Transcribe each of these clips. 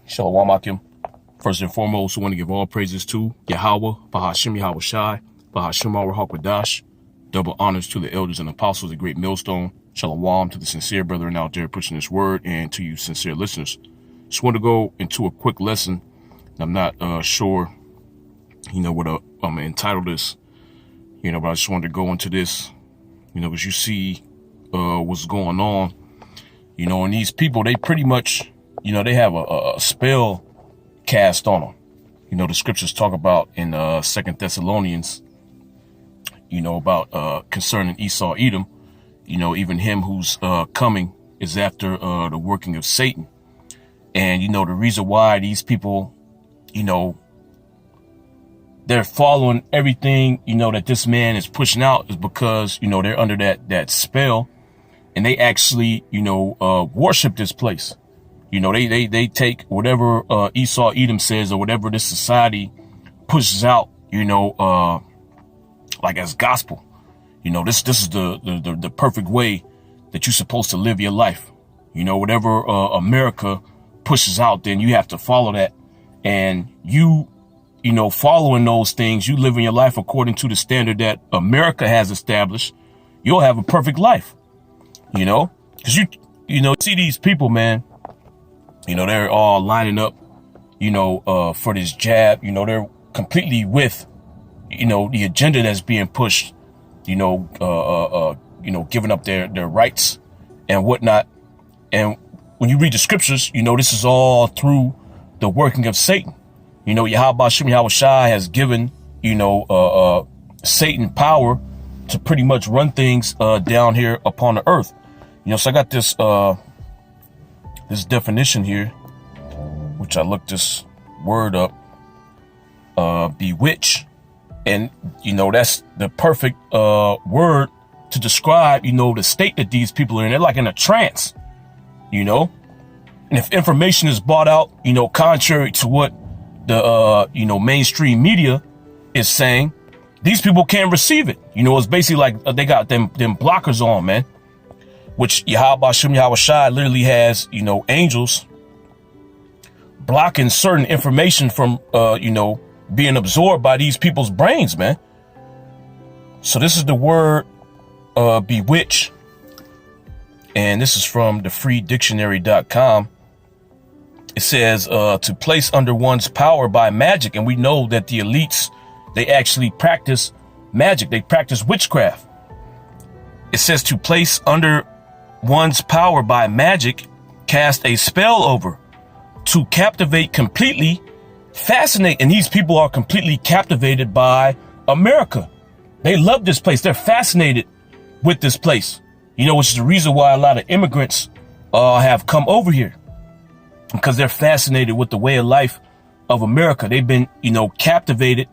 Shalom Akim. First and foremost, I want to give all praises to Yahweh, Bahashim Yahweh Shai, Bahashim Hakwadash. Double honors to the elders and apostles, the great millstone. Shalom to the sincere brethren out there pushing this word, and to you sincere listeners. Just want to go into a quick lesson. I'm not sure, what I'm entitled this, but I just wanted to go into this, because you see what's going on, and these people, they pretty much, they have a spell cast on them. The scriptures talk about in 2 Thessalonians, about concerning Esau, Edom, even him who's coming is after the working of Satan. And, the reason why these people, they're following everything, that this man is pushing out is because, they're under that spell, and they actually, worship this place. They take whatever Esau, Edom says, or whatever this society pushes out, like as gospel. This is the perfect way that you're supposed to live your life. Whatever America pushes out, then you have to follow that. And you following those things, you living your life according to the standard that America has established, you'll have a perfect life. Because you see these people, man, they're all lining up, for this jab, they're completely with, the agenda that's being pushed, giving up their rights and whatnot. And when you read the scriptures, this is all through the working of Satan. Yahweh Shai has given, Satan power to pretty much run things down here upon the earth. So I got this this definition here, which I looked this word up, bewitched. And, that's the perfect word to describe, the state that these people are in. They're like in a trance, and if information is brought out, contrary to what the, mainstream media is saying, these people can't receive it. It's basically like they got them blockers on, man, which Yahweh Shai literally has, angels blocking certain information from, being absorbed by these people's brains, man. So this is the word bewitched. And this is from the freedictionary.com. It says to place under one's power by magic. And we know that the elites, they actually practice magic. They practice witchcraft. It says to place under one's power by magic, cast a spell over, to captivate completely, fascinate. And these people are completely captivated by America. They love this place. They're fascinated with this place, which is the reason why a lot of immigrants have come over here, because they're fascinated with the way of life of America. They've been, captivated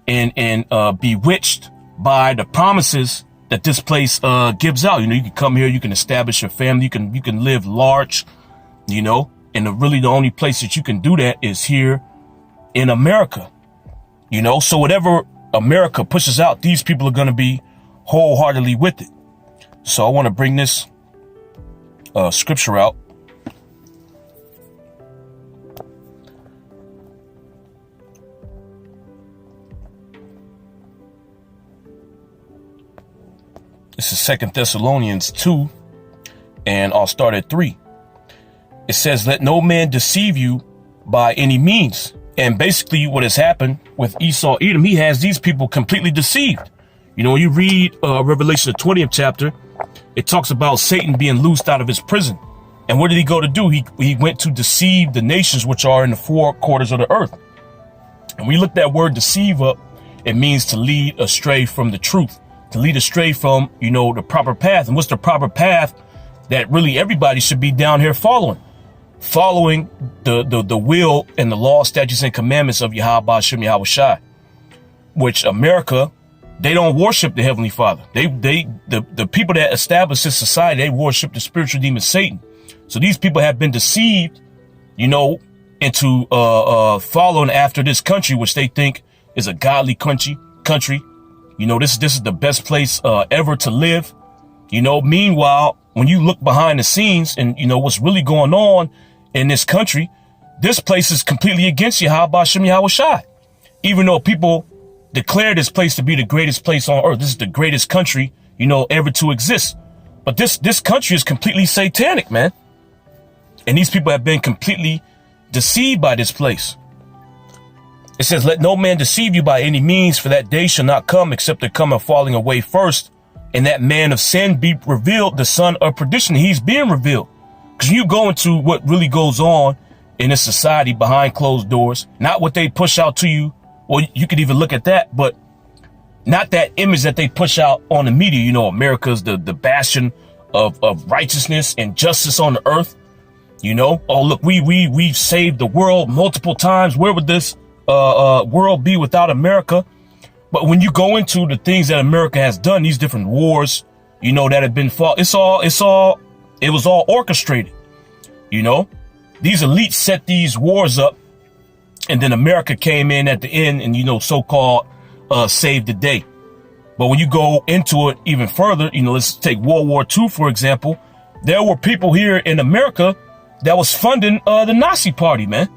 and bewitched by the promises that this place gives out. You can come here, you can establish your family, you can live large, and really the only place that you can do that is here in America. So whatever America pushes out, these people are going to be wholeheartedly with it. So I want to bring this scripture out. This is 2 Thessalonians 2, and I'll start at 3. It says, let no man deceive you by any means. And basically what has happened with Esau, Edom, he has these people completely deceived. When you read Revelation, the 20th chapter, it talks about Satan being loosed out of his prison. And what did he go to do? He went to deceive the nations which are in the four quarters of the earth. And we look that word deceive up, it means to lead astray from the truth, to lead astray from, the proper path. And what's the proper path that really everybody should be down here following the will and the law, statutes, and commandments of Yahweh Shai, which America, they don't worship the Heavenly Father. The people that established this society, they worship the spiritual demon Satan. So these people have been deceived, into following after this country, which they think is a godly country. This is the best place ever to live. Meanwhile, when you look behind the scenes and what's really going on in this country, this place is completely against Yahweh Hashem Yahweh Shai. Even though people declare this place to be the greatest place on earth. This is the greatest country, ever to exist. But this country is completely satanic, man. And these people have been completely deceived by this place. It says, let no man deceive you by any means, for that day shall not come except there come a falling away first, and that man of sin be revealed, the son of perdition. He's being revealed. Because you go into what really goes on in this society behind closed doors, not what they push out to you. Well, you could even look at that, but not that image that they push out on the media. America's the bastion of righteousness and justice on the earth. Oh, look, we've saved the world multiple times. Where would this world be without America? But when you go into the things that America has done, these different wars, that have been fought, it was all orchestrated. These elites set these wars up, and then America came in at the end and, so-called saved the day. But when you go into it even further, let's take World War II, for example. There were people here in America that was funding the Nazi party, man.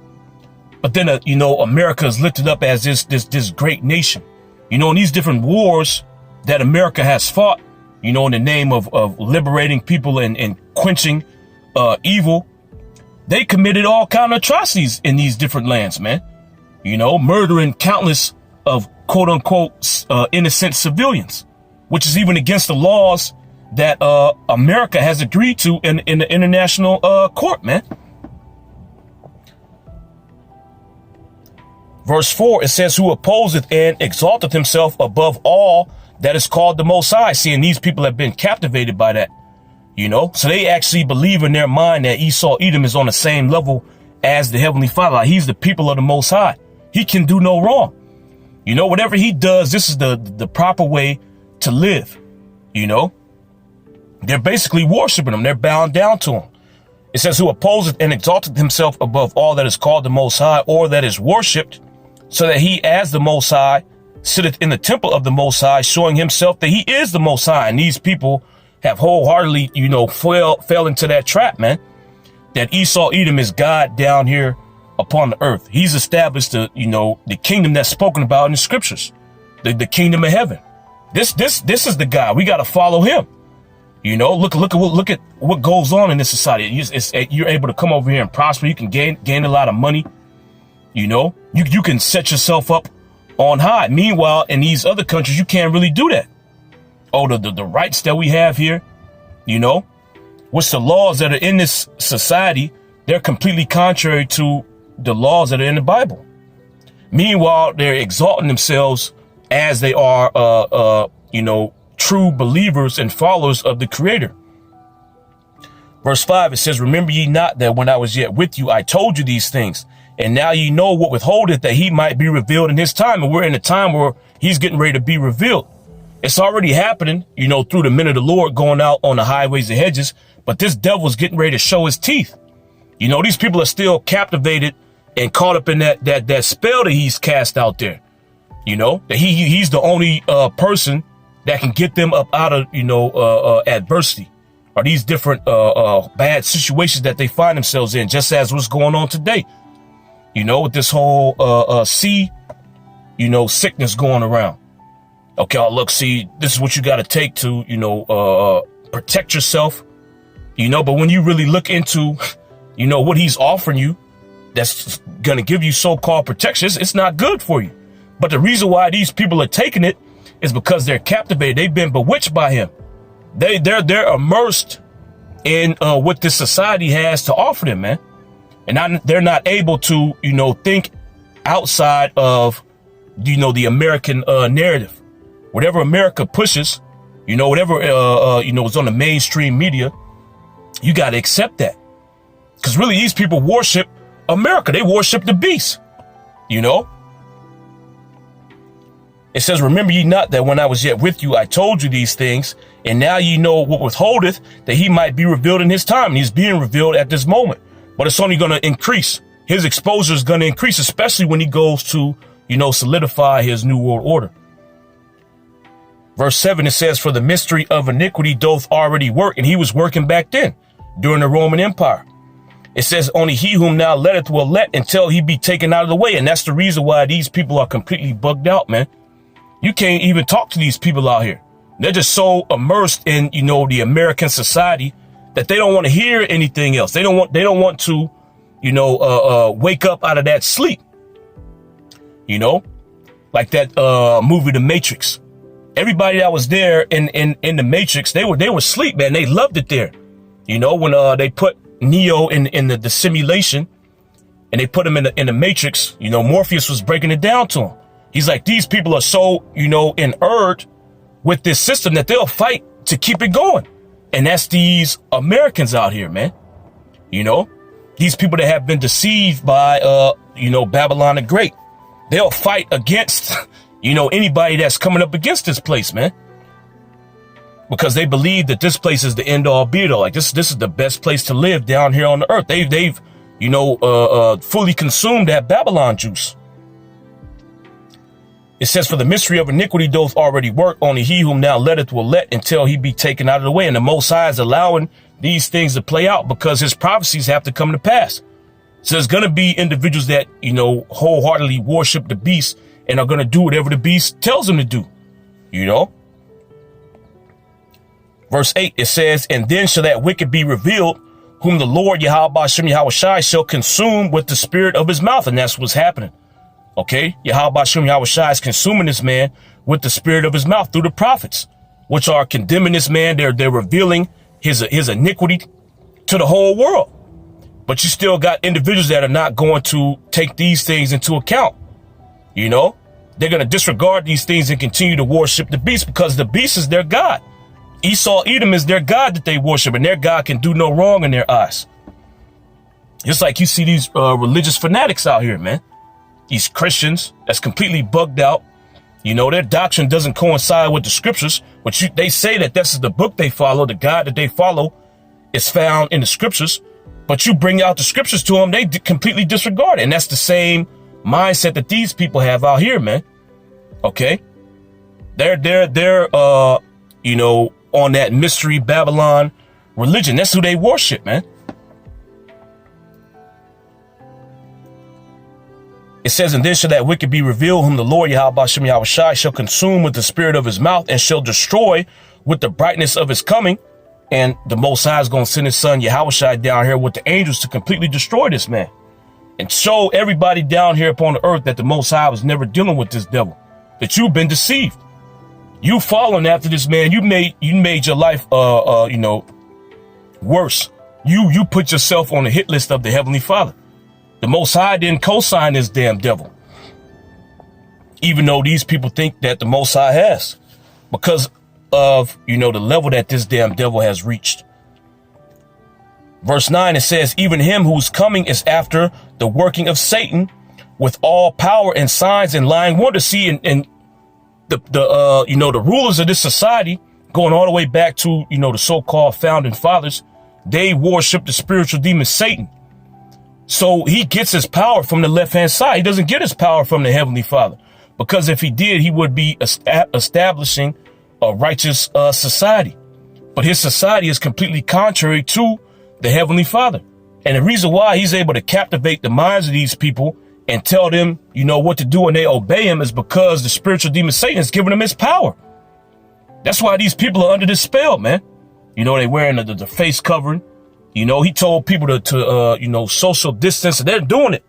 But then, America is lifted up as this great nation. In these different wars that America has fought, in the name of liberating people and quenching evil, they committed all kind of atrocities in these different lands, man. Murdering countless of quote unquote innocent civilians, which is even against the laws that America has agreed to in the international court, man. Verse 4, it says, who opposeth and exalteth himself above all that is called the Most High. Seeing these people have been captivated by that, so they actually believe in their mind that Esau Edom is on the same level as the Heavenly Father. Like, he's the people of the Most High. He can do no wrong. Whatever he does, this is the proper way to live. They're basically worshiping him. They're bowing down to him. It says, who opposeth and exalteth himself above all that is called the Most High, or that is worshipped, so that he as the Most High sitteth in the temple of the Most High, showing himself that he is the Most High. And these people have wholeheartedly, fell into that trap, man, that Esau Edom is God down here upon the earth. He's established the kingdom that's spoken about in the scriptures, the kingdom of heaven. This is the guy. We got to follow him. Look at what goes on in this society. You're able to come over here and prosper. You can gain a lot of money. You can set yourself up on high. Meanwhile, in these other countries, you can't really do that. Oh, the rights that we have here, what's the laws that are in this society? They're completely contrary to the laws that are in the Bible. Meanwhile, they're exalting themselves as they are, true believers and followers of the Creator. Verse 5, it says, remember ye not that when I was yet with you, I told you these things, and now ye know what withholdeth, that he might be revealed in his time. And we're in a time where he's getting ready to be revealed. It's already happening, through the men of the Lord going out on the highways and hedges. But this devil's getting ready to show his teeth. These people are still captivated and caught up in that spell that he's cast out there. That he's the only person that can get them up out of, adversity, or these different bad situations that they find themselves in, just as what's going on today. With this whole sea, sickness going around. Okay, look, see, this is what you got to take to, protect yourself, but when you really look into, what he's offering you, that's going to give you so-called protection, it's not good for you. But the reason why these people are taking it is because they're captivated. They've been bewitched by him. They're immersed in what this society has to offer them, man. And they're not able to, think outside of, the American narrative. Whatever America pushes, whatever, is on the mainstream media, you got to accept that. Because really, these people worship America. They worship the beast, It says, remember ye not that when I was yet with you, I told you these things, and now ye know what withholdeth, that he might be revealed in his time. And he's being revealed at this moment, but it's only going to increase. His exposure is going to increase, especially when he goes to, solidify his new world order. Verse 7, it says, for the mystery of iniquity doth already work, and he was working back then during the Roman Empire. It says only he whom thou letteth will let until he be taken out of the way. And that's the reason why these people are completely bugged out, man. You can't even talk to these people out here. They're just so immersed in, the American society that they don't want to hear anything else. They don't want to, wake up out of that sleep. Like that movie, The Matrix. Everybody that was there in The Matrix, they were asleep, man. They loved it there. When they put Neo in the simulation and they put him in the Matrix, Morpheus was breaking it down to him. He's like, these people are so, inured with this system that they'll fight to keep it going. And that's these Americans out here, man. These people that have been deceived by, Babylon the Great. They'll fight against, anybody that's coming up against this place, man. Because they believe that this place is the end all be all. Like this is the best place to live down here on the earth. They've fully consumed that Babylon juice. It says, for the mystery of iniquity doth already work. Only he whom thou letteth will let until he be taken out of the way. And the Most High is allowing these things to play out because his prophecies have to come to pass. So there's going to be individuals that, wholeheartedly worship the beast and are going to do whatever the beast tells them to do, Verse 8, it says, and then shall that wicked be revealed, whom the Lord Yahweh Bashem Yahweh Shai shall consume with the spirit of his mouth. And that's what's happening. Okay, Yahweh Bashem Yahweh Shai is consuming this man with the spirit of his mouth through the prophets, which are condemning this man. They're revealing his iniquity to the whole world. But you still got individuals that are not going to take these things into account. They're going to disregard these things and continue to worship the beast because the beast is their God. Esau, Edom is their God that they worship, and their God can do no wrong in their eyes. Just like you see these religious fanatics out here, man. These Christians that's completely bugged out. Their doctrine doesn't coincide with the scriptures, but they say that this is the book they follow. The God that they follow is found in the scriptures. But you bring out the scriptures to them, they completely disregard it. And that's the same mindset that these people have out here, man. Okay. They're on that mystery Babylon religion. That's who they worship, man. It says, and then shall that wicked be revealed, whom the Lord Yahweh Bashem Yahweh Shai shall consume with the spirit of his mouth and shall destroy with the brightness of his coming. And the Most High is going to send his son Yahweh Shai down here with the angels to completely destroy this man and show everybody down here upon the earth that the Most High was never dealing with this devil, that you've been deceived. You following after this man, you made your life, worse. You put yourself on the hit list of the Heavenly Father. The Most High didn't co-sign this damn devil, even though these people think that the Most High has, because of, the level that this damn devil has reached. Verse 9, it says, even him whose coming is after the working of Satan with all power and signs and lying wonders. See, and the rulers of this society, going all the way back to, the so-called founding fathers, they worship the spiritual demon Satan. So he gets his power from the left-hand side. He doesn't get his power from the Heavenly Father, because if he did, he would be establishing a righteous society. But his society is completely contrary to the Heavenly Father. And the reason why he's able to captivate the minds of these people and tell them, what to do, and they obey him, is because the spiritual demon Satan has given them his power. That's why these people are under this spell, man. They wearing the face covering. He told people to social distance, and they're doing it.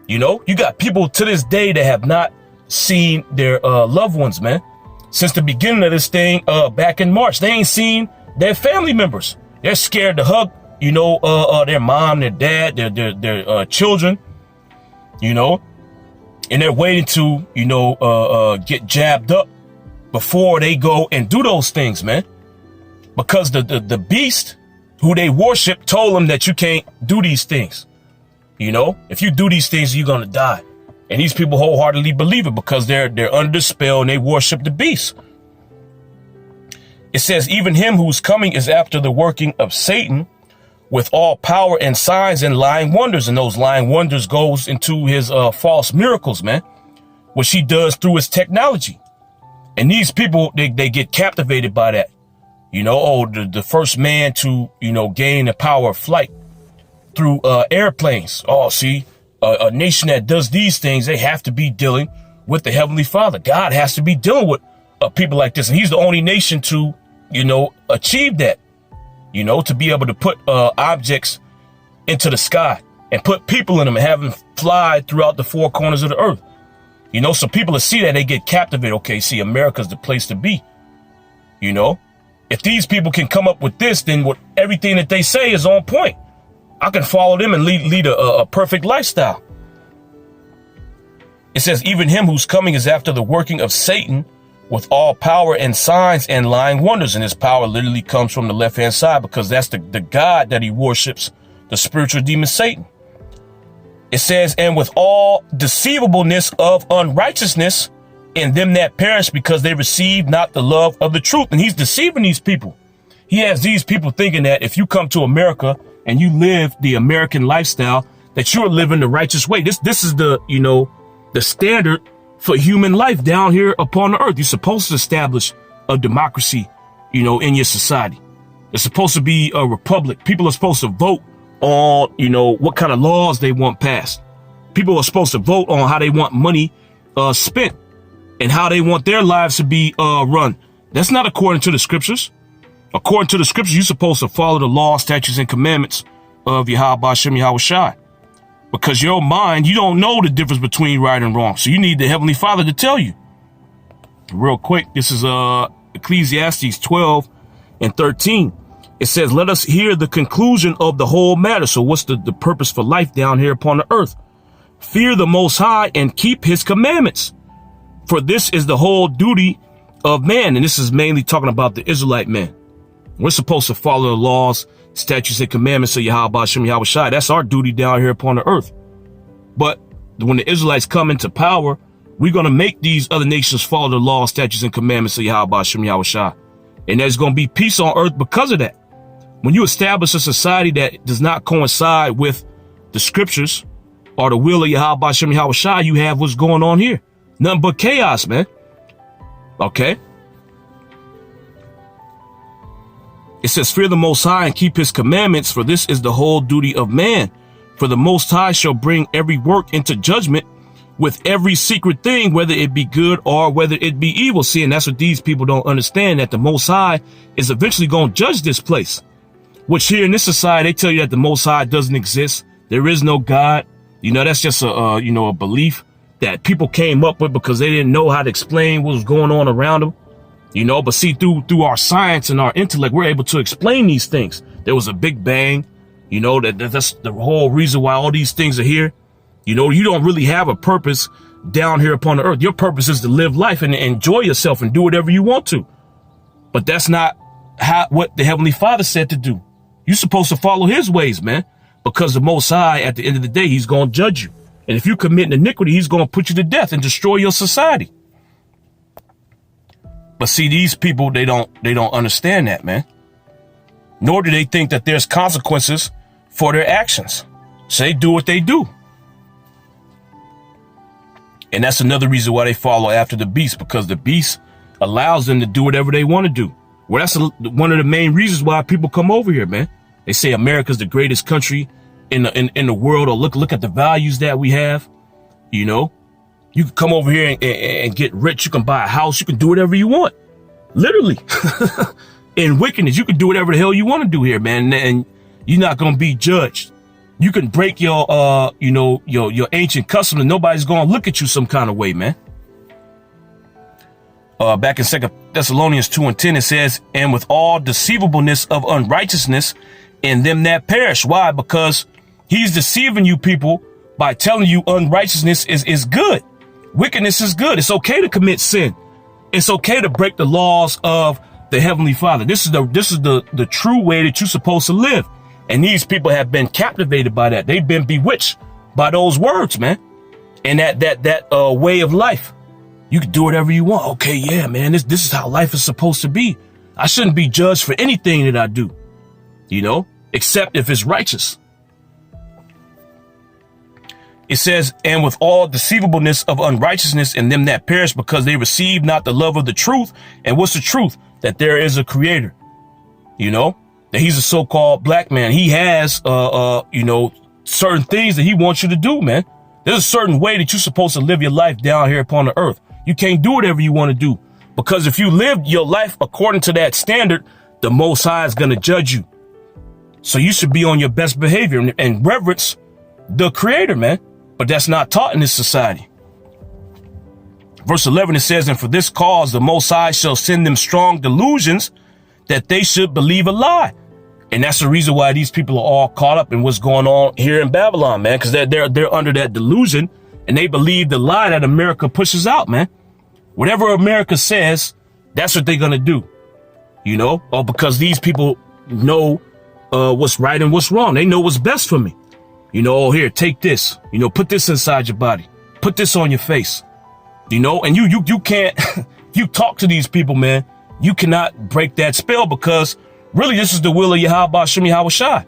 You got people to this day that have not seen their loved ones, man. Since the beginning of this thing, back in March, they ain't seen their family members. They're scared to hug, their mom, their dad, their children, and they're waiting to, get jabbed up before they go and do those things, man. Because the beast who they worship told them that you can't do these things. If you do these things, you're going to die. And these people wholeheartedly believe it because they're under the spell and they worship the beast. It says, even him whose coming is after the working of Satan with all power and signs and lying wonders. And those lying wonders goes into his false miracles, man, which he does through his technology. And these people, they get captivated by that. The first man to, gain the power of flight. through airplanes. Oh, see, a nation that does these things, they have to be dealing with the Heavenly Father. God has to be dealing with people like this. And he's the only nation to, achieve that, to be able to put objects into the sky and put people in them and have them fly throughout the four corners of the earth. So people will see that, they get captivated. Okay, see, America's the place to be. If these people can come up with this, then what everything that they say is on point. I can follow them and lead a perfect lifestyle. It says, even him who's coming is after the working of Satan with all power and signs and lying wonders. And his power literally comes from the left-hand side, because that's the God that he worships, the spiritual demon Satan. It says, and with all deceivableness of unrighteousness in them that perish, because they receive not the love of the truth. And he's deceiving these people. He has these people thinking that if you come to America and you live the American lifestyle, that you're living the righteous way. This is the, the standard for human life down here upon the earth. You're supposed to establish a democracy, in your society. It's supposed to be a republic. People are supposed to vote on, what kind of laws they want passed. People are supposed to vote on how they want money spent and how they want their lives to be run. That's not according to the scriptures. According to the scriptures, you're supposed to follow the law, statutes, and commandments of Yahweh Hashem Yahweh Shai. Because your mind, you don't know the difference between right and wrong. So you need the Heavenly Father to tell you. Real quick, this is Ecclesiastes 12 and 13. It says, let us hear the conclusion of the whole matter. So what's the purpose for life down here upon the earth? Fear the Most High and keep his commandments. For this is the whole duty of man. And this is mainly talking about the Israelite man. We're supposed to follow the laws, statutes, and commandments of Yahweh Hashem Yahweh Shai. That's our duty down here upon the earth. But when the Israelites come into power, we're going to make these other nations follow the laws, statutes, and commandments of Yahweh Hashem Yahweh Shai. And there's going to be peace on earth because of that. When you establish a society that does not coincide with the scriptures or the will of Yahweh Hashem Yahweh Shai, you have what's going on here. Nothing but chaos, man. Okay. It says, fear the Most High and keep his commandments, for this is the whole duty of man. For the Most High shall bring every work into judgment with every secret thing, whether it be good or whether it be evil. See, and that's what these people don't understand, that the Most High is eventually going to judge this place. Which here in this society, they tell you that the Most High doesn't exist. There is no God. That's just a belief that people came up with because they didn't know how to explain what was going on around them. But see, through our science and our intellect, we're able to explain these things. There was a big bang, that's the whole reason why all these things are here. You don't really have a purpose down here upon the earth. Your purpose is to live life and enjoy yourself and do whatever you want to. But that's not what the Heavenly Father said to do. You're supposed to follow his ways, man, because the Most High, at the end of the day, he's going to judge you. And if you commit an iniquity, he's going to put you to death and destroy your society. But see, these people, they don't understand that, man. Nor do they think that there's consequences for their actions. So they do what they do. And that's another reason why they follow after the beast, because the beast allows them to do whatever they want to do. Well, that's one of the main reasons why people come over here, man. They say America's the greatest country in the world, or look at the values that we have. You can come over here and get rich. You can buy a house. You can do whatever you want. Literally. In wickedness, you can do whatever the hell you want to do here, man. And you're not going to be judged. You can break your ancient customs and nobody's going to look at you some kind of way, man. Back in 2 Thessalonians 2 and 10, it says, and with all deceivableness of unrighteousness in them that perish. Why? Because he's deceiving you people by telling you unrighteousness is good. Wickedness is good. It's okay to commit sin. It's okay to break the laws of the Heavenly Father. This is the true way that you're supposed to live. And these people have been captivated by that. They've been bewitched by those words, man. And that way of life. You can do whatever you want. Okay, yeah, man, this is how life is supposed to be. I shouldn't be judged for anything that I do, except if it's righteous. It says, and with all deceivableness of unrighteousness in them that perish, because they receive not the love of the truth. And what's the truth? That there is a creator. that he's a so-called black man. He has, you know, certain things that he wants you to do, man. There's a certain way that you're supposed to live your life down here upon the earth. You can't do whatever you want to do, because if you live your life according to that standard, the Most High is going to judge you. So you should be on your best behavior and reverence the Creator, man. But that's not taught in this society. Verse 11, it says, and for this cause, the Most High shall send them strong delusions that they should believe a lie. And that's the reason why these people are all caught up in what's going on here in Babylon, man, because they're under that delusion and they believe the lie that America pushes out, man. Whatever America says, that's what they're going to do, you know, or because these people know what's right and what's wrong. They know what's best for me. You know, oh, here, take this, you know, put this inside your body, put this on your face, you know, and you can't, you talk to these people, man, you cannot break that spell, because really this is the will of Yahweh Shem Yahweh Shai.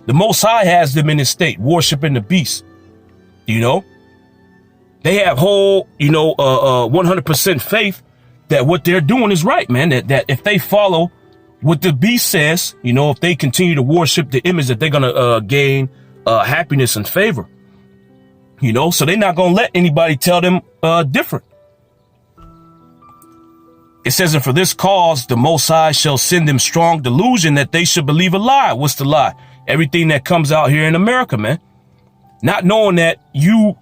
The Most High has them in his state, worshiping the beast, you know. They have whole, you know, 100% faith that what they're doing is right, man, that if they follow what the beast says, you know, if they continue to worship the image, that they're going to gain happiness and favor, you know, so they're not going to let anybody tell them different. It says, and for this cause, the Most High shall send them strong delusion that they should believe a lie. What's the lie? Everything that comes out here in America, man, not knowing that you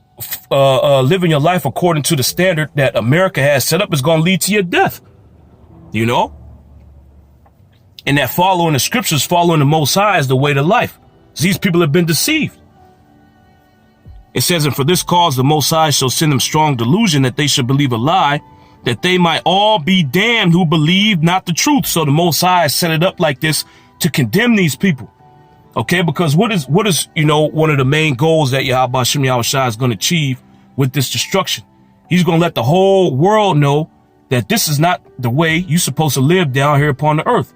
living your life according to the standard that America has set up is going to lead to your death, you know, and that following the scriptures, following the Most High is the way to life. These people have been deceived. It says, and for this cause, the Most High shall send them strong delusion that they should believe a lie, that they might all be damned who believe not the truth. So the Most High set it up like this to condemn these people. Okay, because what is, you know, one of the main goals that Yahweh Shem Yahweh Shai is going to achieve with this destruction? He's going to let the whole world know that this is not the way you're supposed to live down here upon the earth.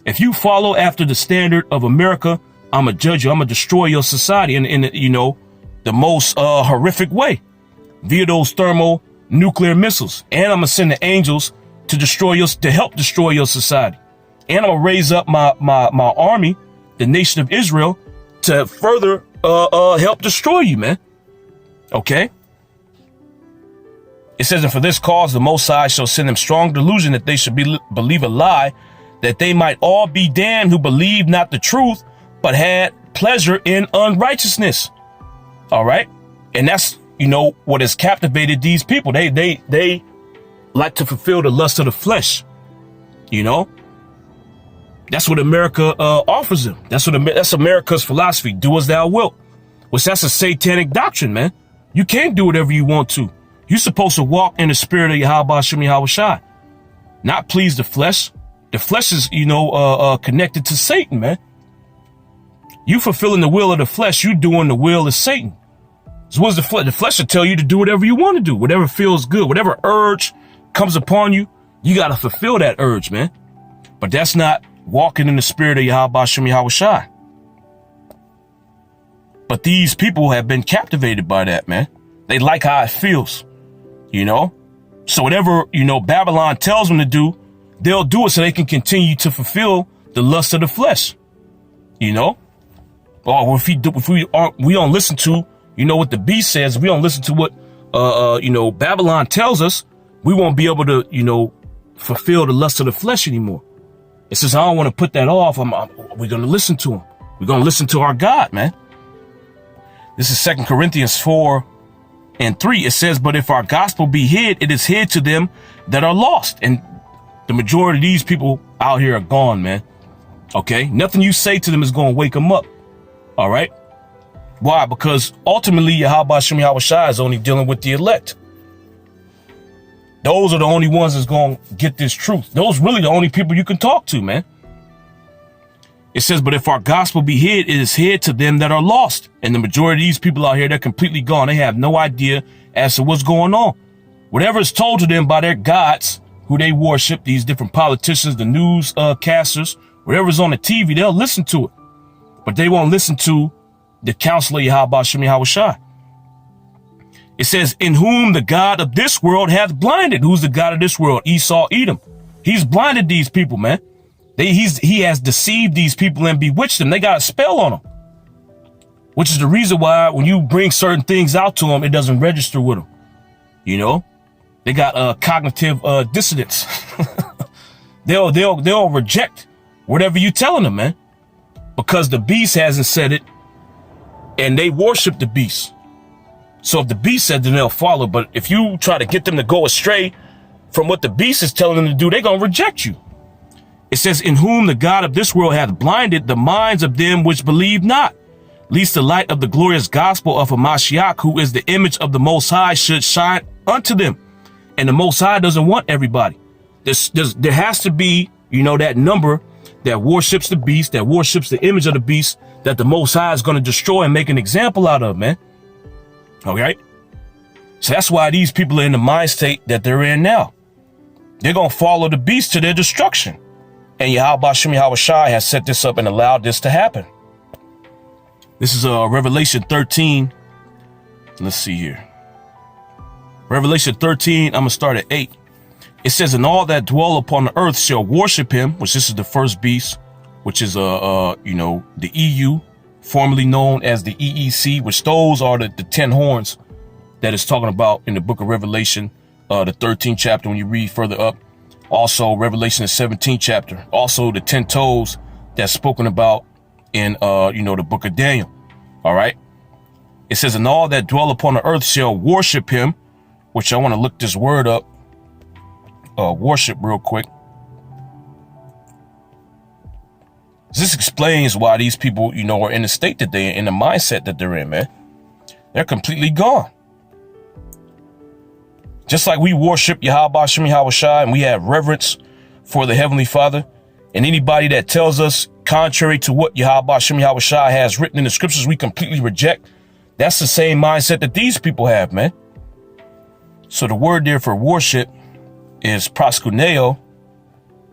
If you follow after the standard of America, I'm going to judge you. I'm going to destroy your society in, you know, the most horrific way via those thermonuclear missiles. And I'm going to send the angels to help destroy your society. And I'm going to raise up my army, the nation of Israel, to further help destroy you, man. Okay. It says, and for this cause, the Most High shall send them strong delusion that they should believe a lie, that they might all be damned who believe not the truth, but had pleasure in unrighteousness. All right. And that's, you know, what has captivated these people. They like to fulfill the lust of the flesh. You know, that's what America offers them. That's America's philosophy. Do as thou wilt, which that's a satanic doctrine, man. You can't do whatever you want to. You're supposed to walk in the spirit of Yahweh Shem Yahweh Shai, not please the flesh. The flesh is, you know, connected to Satan, man. You fulfilling the will of the flesh, you doing the will of Satan. So what's the flesh? The flesh will tell you to do whatever you want to do, whatever feels good, whatever urge comes upon you, you got to fulfill that urge, man. But that's not walking in the spirit of Yahweh Shem Yahweh Shai. But these people have been captivated by that, man. They like how it feels, you know. So whatever, you know, Babylon tells them to do, they'll do it so they can continue to fulfill the lust of the flesh, you know. Or if we don't listen to, you know, what the beast says, if we don't listen to what, you know, Babylon tells us, we won't be able to, you know, fulfill the lust of the flesh anymore. It says, I don't want to put that off. We're going to listen to him. We're going to listen to our God, man. This is 2 Corinthians 4:3. It says, but if our gospel be hid, it is hid to them that are lost. And the majority of these people out here are gone, man. Okay. Nothing you say to them is going to wake them up. All right. Why? Because ultimately, Yahweh Shem Yahweh Shai is only dealing with the elect. Those are the only ones that's going to get this truth. Those really the only people you can talk to, man. It says, but if our gospel be hid, it is hid to them that are lost. And the majority of these people out here, they're completely gone. They have no idea as to what's going on. Whatever is told to them by their gods, who they worship, these different politicians, the news casters, whatever's on the TV, they'll listen to it. But they won't listen to the counsel of Yahweh Shem Yahweh Shai. It says, in whom the God of this world hath blinded. Who's the God of this world? Esau, Edom. He's blinded these people, man. He has deceived these people and bewitched them. They got a spell on them, which is the reason why when you bring certain things out to them, it doesn't register with them. You know, they got cognitive dissonance. They'll reject whatever you telling them, man, because the beast hasn't said it, and they worship the beast. So if the beast said, then they'll follow. But if you try to get them to go astray from what the beast is telling them to do, they're gonna reject you. It says, in whom the God of this world hath blinded the minds of them which believe not, lest the light of the glorious gospel of Hamashiach, who is the image of the Most High, should shine unto them. And the Most High doesn't want everybody. There has to be, you know, that number that worships the beast, that worships the image of the beast, that the Most High is going to destroy and make an example out of, man. All right? So that's why these people are in the mind state that they're in now. They're going to follow the beast to their destruction. And Yahweh Shem Yahweh Shai has set this up and allowed this to happen. This is Revelation 13. Let's see here. Revelation 13, I'm going to start at 8. It says, and all that dwell upon the earth shall worship him, which this is the first beast, which is, you know, the EU, formerly known as the EEC, which those are the 10 horns that is talking about in the book of Revelation, the 13th chapter when you read further up. Also, Revelation, the 17th chapter. Also, the 10 toes that's spoken about in, you know, the book of Daniel. All right. It says, and all that dwell upon the earth shall worship him, which I want to look this word up. Worship real quick. This explains why these people, you know, are in the state that they're in, the mindset that they're in, man. They're completely gone. Just like we worship Yahweh Shem Yahweh Shai and we have reverence for the Heavenly Father, and anybody that tells us contrary to what Yahweh Shem Yahweh Shai has written in the scriptures, we completely reject. That's the same mindset that these people have, man. So the word there for worship is proskuneo,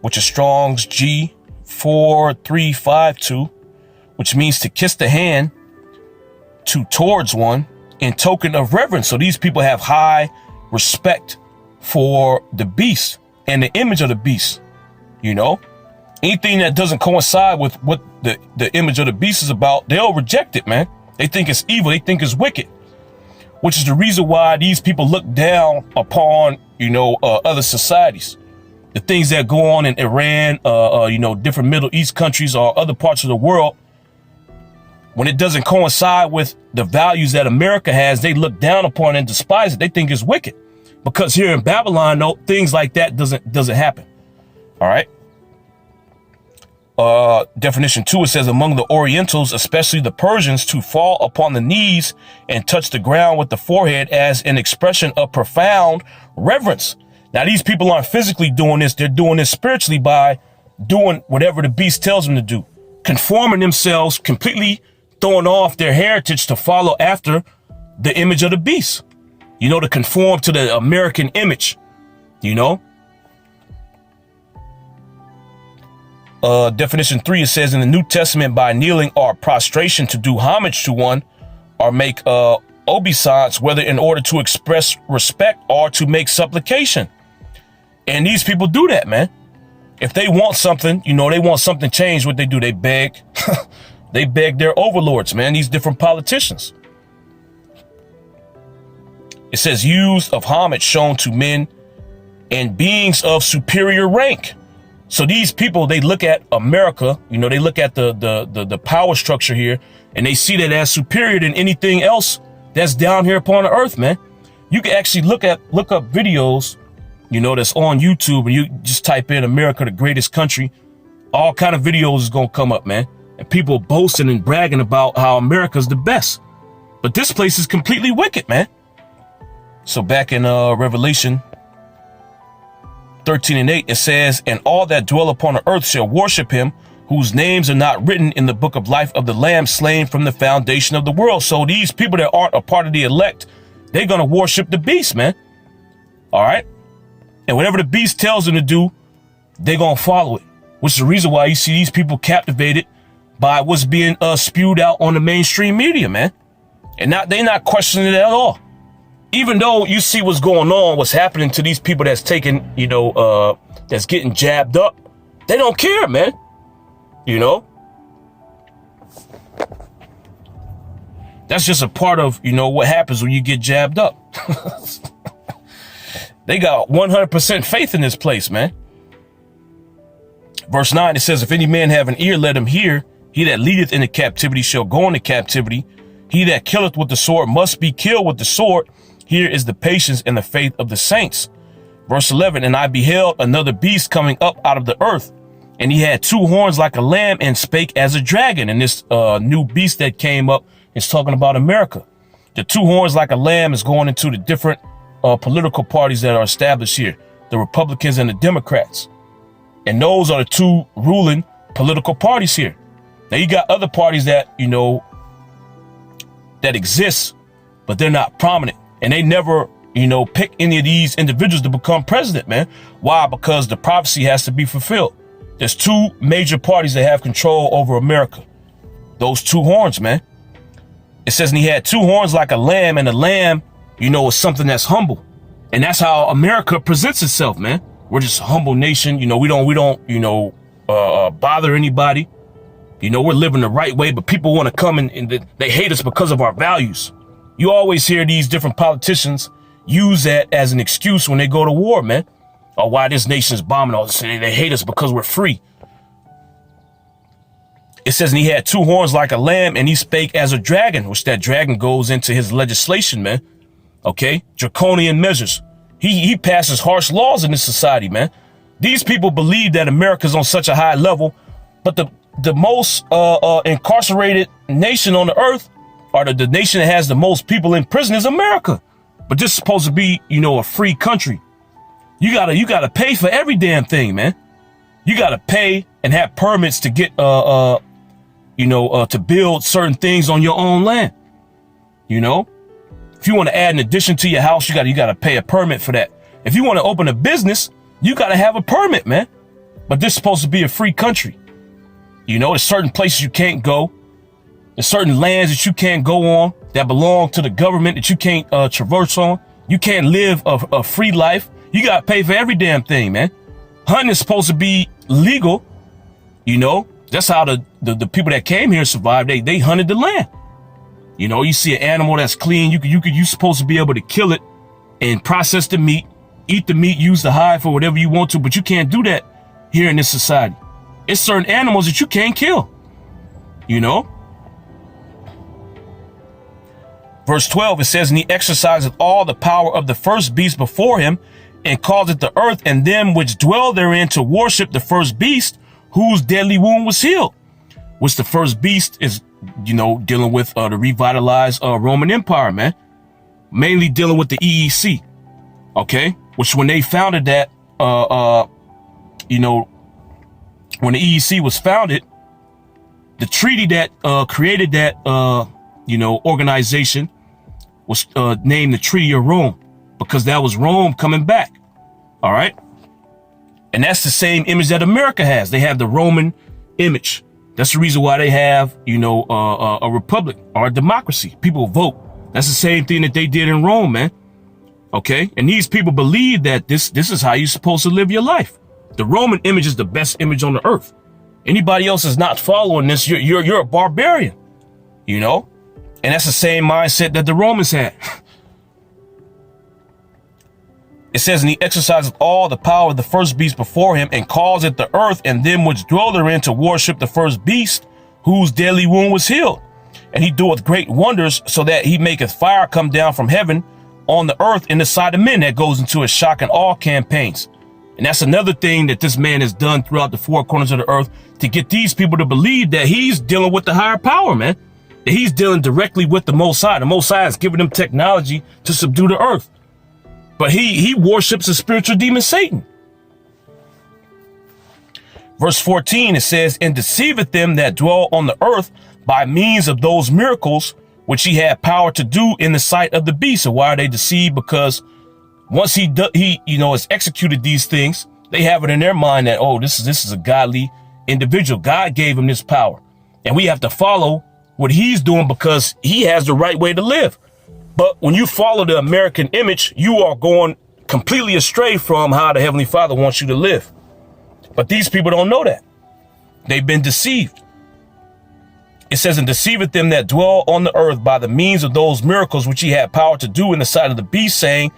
which is Strong's G4352, which means to kiss the hand towards one in token of reverence. So these people have high respect for the beast and the image of the beast. You know, anything that doesn't coincide with what the image of the beast is about, they'll reject it, man. They think it's evil. They think it's wicked, which is the reason why these people look down upon, you know, other societies. The things that go on in Iran, you know, different Middle East countries or other parts of the world, when it doesn't coincide with the values that America has, they look down upon and despise it. They think it's wicked. Because here in Babylon, no, things like that doesn't happen. All right. Definition 2, it says, among the Orientals, especially the Persians, to fall upon the knees and touch the ground with the forehead as an expression of profound reverence. Now, these people aren't physically doing this. They're doing this spiritually by doing whatever the beast tells them to do, conforming themselves, completely throwing off their heritage to follow after the image of the beast, you know, to conform to the American image, you know. Definition 3, it says in the New Testament, by kneeling or prostration to do homage to one or make obeisance, whether in order to express respect or to make supplication. And these people do that, man. If they want something, you know, they want something changed, what they do, they beg. They beg their overlords, man, these different politicians. It says used of homage shown to men and beings of superior rank. So these people, they look at America, you know, they look at the power structure here, and they see that as superior than anything else that's down here upon the earth, man. You can actually look up videos, you know, that's on YouTube, and you just type in America, the greatest country. All kind of videos is going to come up, man. And people boasting and bragging about how America's the best. But this place is completely wicked, man. So back in Revelation 13 and 8, it says, and all that dwell upon the earth shall worship him, whose names are not written in the book of life of the Lamb slain from the foundation of the world. So these people that aren't a part of the elect, they're going to worship the beast, man. All right. And whatever the beast tells them to do, they're going to follow it, which is the reason why you see these people captivated by what's being spewed out on the mainstream media, man. And they're not questioning it at all. Even though you see what's going on, what's happening to these people that's taking, you know, that's getting jabbed up, They don't care, man. You know, that's just a part of, you know, what happens when you get jabbed up. They got 100% faith in this place, man. Verse 9, it says, if any man have an ear, let him hear. He that leadeth into captivity shall go into captivity. He that killeth with the sword must be killed with the sword. Here is the patience and the faith of the saints. Verse 11, and I beheld another beast coming up out of the earth, and he had two horns like a lamb and spake as a dragon. And this new beast that came up is talking about America. The two horns like a lamb is going into the different political parties that are established here, the Republicans and the Democrats. And those are the two ruling political parties here. Now you got other parties that, you know, that exist, but they're not prominent. And they never, you know, pick any of these individuals to become president, man. Why? Because the prophecy has to be fulfilled. There's two major parties that have control over America. Those two horns, man. It says, and he had two horns like a lamb, and the lamb, you know, is something that's humble. And that's how America presents itself, man. We're just a humble nation. You know, we don't, you know, bother anybody. You know, we're living the right way, but people want to come and they hate us because of our values. You always hear these different politicians use that as an excuse when they go to war, man. Or why this nation's bombing all this. They hate us because we're free. It says, and he had two horns like a lamb, and he spake as a dragon, which that dragon goes into his legislation, man. Okay. Draconian measures. He passes harsh laws in this society, man. These people believe that America's on such a high level, but the most incarcerated nation on the earth, or the nation that has the most people in prison, is America. But this is supposed to be, you know, a free country. You gotta pay for every damn thing, man. You gotta pay and have permits to get, you know, to build certain things on your own land. You know, if you want to add an addition to your house, you gotta pay a permit for that. If you want to open a business, you gotta have a permit, man. But this is supposed to be a free country. You know, there's certain places you can't go. There's certain lands that you can't go on that belong to the government that you can't traverse on. You can't live a free life. You got to pay for every damn thing, man. Hunting is supposed to be legal. You know, that's how the people that came here survived. They hunted the land. You know, you see an animal that's clean. You're supposed to be able to kill it and process the meat, eat the meat, use the hide for whatever you want to. But you can't do that here in this society. It's certain animals that you can't kill. You know. Verse 12, it says, and he exerciseth all the power of the first beast before him, and causeth the earth and them which dwell therein to worship the first beast, whose deadly wound was healed. Which the first beast is, you know, dealing with the revitalized Roman Empire, man. Mainly dealing with the EEC. Okay. Which when they founded that, you know, when the EEC was founded, the treaty that created that, you know, organization was named the Treaty of Rome, because that was Rome coming back. All right. And that's the same image that America has. They have the Roman image. That's the reason why they have, you know, a republic or a democracy. People vote. That's the same thing that they did in Rome, man. OK, and these people believe that this is how you're supposed to live your life. The Roman image is the best image on the earth. Anybody else is not following this. You're a barbarian, you know. And that's the same mindset that the Romans had. It says, and he exerciseth all the power of the first beast before him, and causeth the earth and them which dwell therein to worship the first beast, whose deadly wound was healed. And he doeth great wonders, so that he maketh fire come down from heaven on the earth in the sight of men. That goes into his shock and awe campaigns. And that's another thing that this man has done throughout the four corners of the earth, to get these people to believe that he's dealing with the higher power, man. That he's dealing directly with the Most High. The Most High is giving them technology to subdue the earth. But he worships the spiritual demon Satan. Verse 14, it says, and deceiveth them that dwell on the earth by means of those miracles which he had power to do in the sight of the beast. So why are they deceived? Because once he you know, has executed these things, they have it in their mind that, oh, this is a godly individual. God gave him this power, and we have to follow what he's doing because he has the right way to live. But when you follow the American image, you are going completely astray from how the Heavenly Father wants you to live. But these people don't know that. They've been deceived. It says, and deceiveth them that dwell on the earth by the means of those miracles which he had power to do in the sight of the beast, saying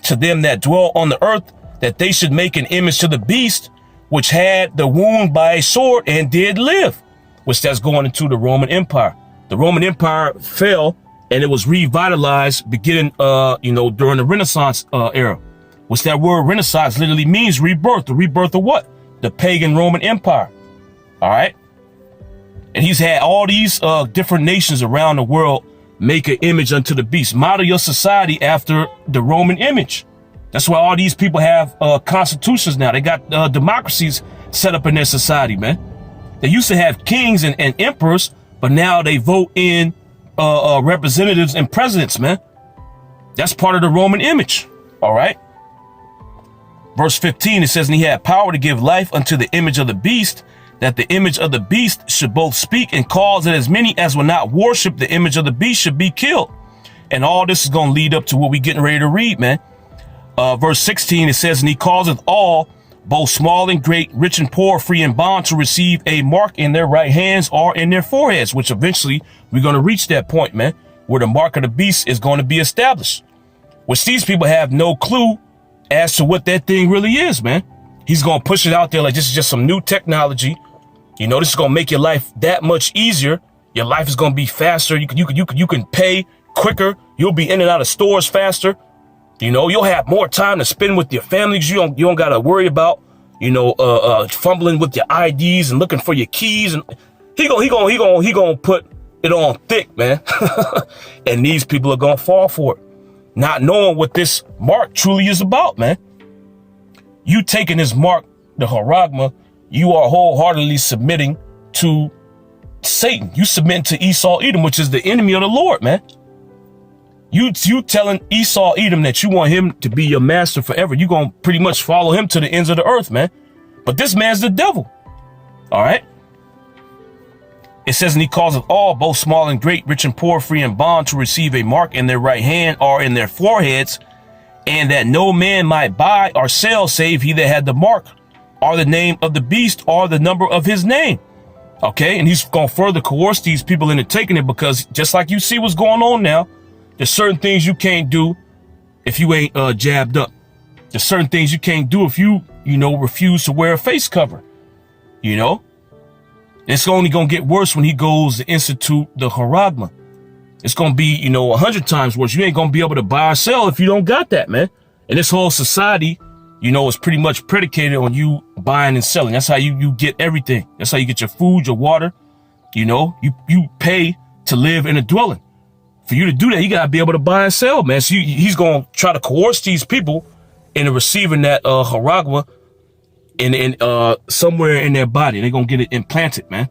to them that dwell on the earth, that they should make an image to the beast, which had the wound by a sword and did live, which that's going into the Roman Empire. The Roman Empire fell and it was revitalized beginning, during the Renaissance era, which that word Renaissance literally means rebirth. The rebirth of what? The pagan Roman Empire. All right. And he's had all these different nations around the world make an image unto the beast. Model your society after the Roman image. That's why all these people have constitutions now. They got democracies set up in their society, man. They used to have kings and emperors, but now they vote in representatives and presidents, man. That's part of the Roman image. All right. Verse 15, it says, and he had power to give life unto the image of the beast, that the image of the beast should both speak and cause that as many as will not worship the image of the beast should be killed. And all this is going to lead up to what we getting ready to read, man. Verse 16, it says, and he causeth all, both small and great, rich and poor, free and bond, to receive a mark in their right hands or in their foreheads, which eventually we're going to reach that point, man, where the mark of the beast is going to be established, which these people have no clue as to what that thing really is, man. He's going to push it out there like this is just some new technology. You know, this is going to make your life that much easier. Your life is going to be faster. You can pay quicker. You'll be in and out of stores faster. You know, you'll have more time to spend with your families. You don't got to worry about, fumbling with your IDs and looking for your keys. And he gonna put it on thick, man. And these people are going to fall for it, not knowing what this mark truly is about, man. You taking this mark, the charagma, you are wholeheartedly submitting to Satan. You submit to Esau Edom, which is the enemy of the Lord, man. You telling Esau Edom that you want him to be your master forever. You're going to pretty much follow him to the ends of the earth, man. But this man's the devil. All right. It says, and he causeth all, both small and great, rich and poor, free and bond, to receive a mark in their right hand or in their foreheads, and that no man might buy or sell save he that had the mark, or the name of the beast, or the number of his name. Okay. And he's going to further coerce these people into taking it, because just like you see what's going on now, there's certain things you can't do if you ain't jabbed up. There's certain things you can't do if you refuse to wear a face cover. You know, it's only going to get worse when he goes to institute the charagma. It's going to be, 100 times worse. You ain't going to be able to buy or sell if you don't got that, man. And this whole society, is pretty much predicated on you buying and selling. That's how you get everything. That's how you get your food, your water. You pay to live in a dwelling. For you to do that, you got to be able to buy and sell, man. So he's going to try to coerce these people into receiving that charagma in somewhere in their body. They're going to get it implanted, man.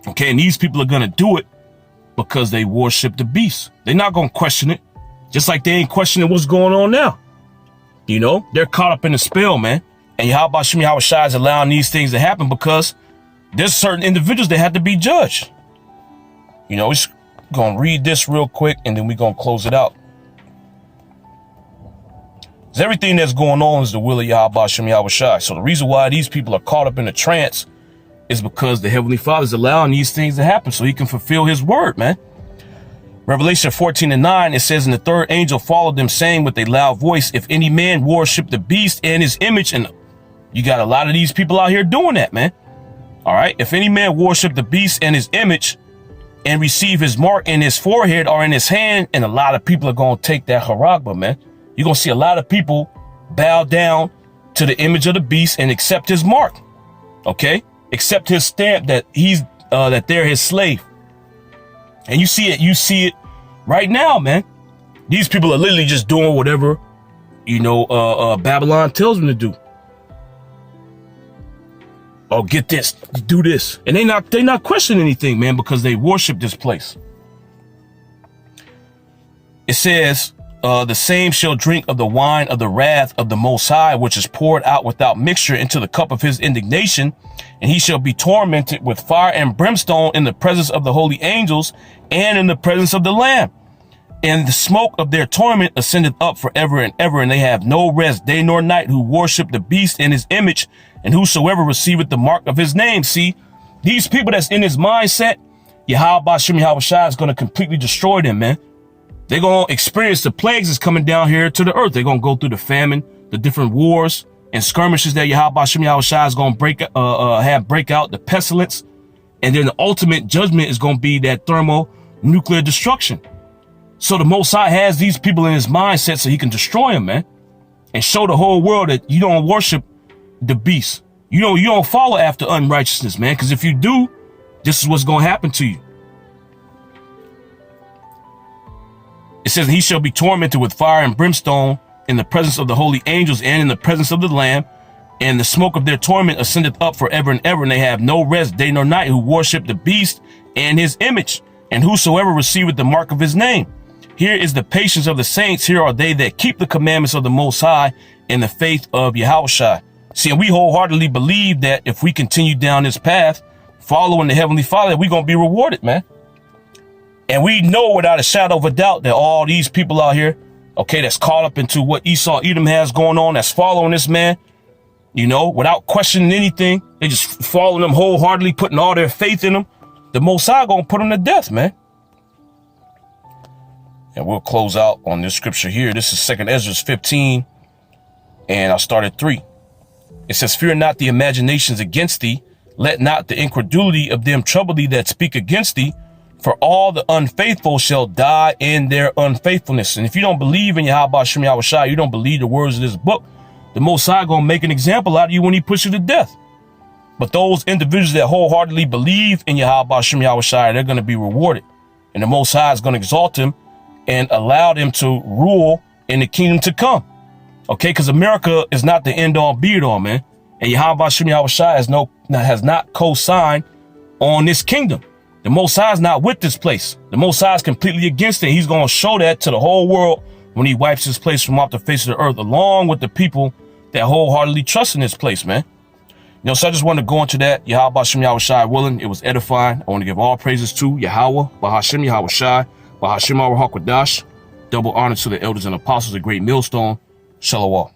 Okay, and these people are going to do it because they worship the beast. They're not going to question it, just like they ain't questioning what's going on now. They're caught up in the spell, man. And Yahweh Shem Yahweh Shai is allowing these things to happen because there's certain individuals that have to be judged. It's going to read this real quick, and then we're going to close it out. Because everything that's going on is the will of Yahweh Shem Yahweh Shai. So the reason why these people are caught up in a trance is because the Heavenly Father is allowing these things to happen so he can fulfill his word, man. Revelation 14:9, it says, and the third angel followed them, saying with a loud voice, if any man worship the beast and his image, and you got a lot of these people out here doing that, man. All right. If any man worship the beast and his image, and receive his mark in his forehead or in his hand, and a lot of people are going to take that charagma, man. You're going to see a lot of people bow down to the image of the beast and accept his mark. Okay. Accept his stamp that that they're his slave. And you see it right now, man. These people are literally just doing whatever, Babylon tells them to do. Oh, get this, do this. And they not questioning anything, man, because they worship this place. It says, the same shall drink of the wine of the wrath of the Most High, which is poured out without mixture into the cup of his indignation. And he shall be tormented with fire and brimstone in the presence of the holy angels and in the presence of the Lamb. And the smoke of their torment ascendeth up forever and ever, and they have no rest day nor night, who worship the beast in his image, and whosoever receiveth the mark of his name. See, these people that's in his mindset, Yahweh Shem Yahweh Shai is going to completely destroy them, man. They're going to experience the plagues that's coming down here to the earth. They're going to go through the famine, the different wars and skirmishes that Yahweh Shem Yahweh Shai is going to have break out, the pestilence. And then the ultimate judgment is going to be that thermonuclear destruction. So the Most High has these people in his mindset so he can destroy them, man, and show the whole world that you don't worship the beast. You don't follow after unrighteousness, man, because if you do, this is what's going to happen to you. It says, he shall be tormented with fire and brimstone in the presence of the holy angels and in the presence of the Lamb, and the smoke of their torment ascendeth up forever and ever, and they have no rest day nor night, who worship the beast and his image, and whosoever receiveth the mark of his name. Here is the patience of the saints. Here are they that keep the commandments of the Most High in the faith of Yahushua. See, and we wholeheartedly believe that if we continue down this path, following the Heavenly Father, we're going to be rewarded, man. And we know without a shadow of a doubt that all these people out here, okay, that's caught up into what Esau Edom has going on, that's following this man, you know, without questioning anything, they just following them wholeheartedly, putting all their faith in them. The Most High going to put them to death, man. And we'll close out on this scripture here. This is 2 Ezra 15, and I'll start at 3. It says, fear not the imaginations against thee. Let not the incredulity of them trouble thee that speak against thee. For all the unfaithful shall die in their unfaithfulness. And if you don't believe in Yahweh Shem Yahweh Shai, you don't believe the words of this book, the Most High going to make an example out of you when he puts you to death. But those individuals that wholeheartedly believe in Yahweh Shem Yahweh Shai, they're going to be rewarded. And the Most High is going to exalt him and allow them to rule in the kingdom to come. Okay, because America is not the end all be it all, man. And Yahweh Shem Yahweh Shai has not co-signed on this kingdom. The Most High is not with this place. The Most High is completely against it. He's going to show that to the whole world when he wipes this place from off the face of the earth, along with the people that wholeheartedly trust in this place, man. You know, so I just want to go into that. Yahweh Shem Yahweh Shai willing. It was edifying. I want to give all praises to Yahweh, Bahashem Yahweh Shai, Bahashem Yahweh HaKadosh. Double honor to the elders and apostles, a great millstone. Shalom.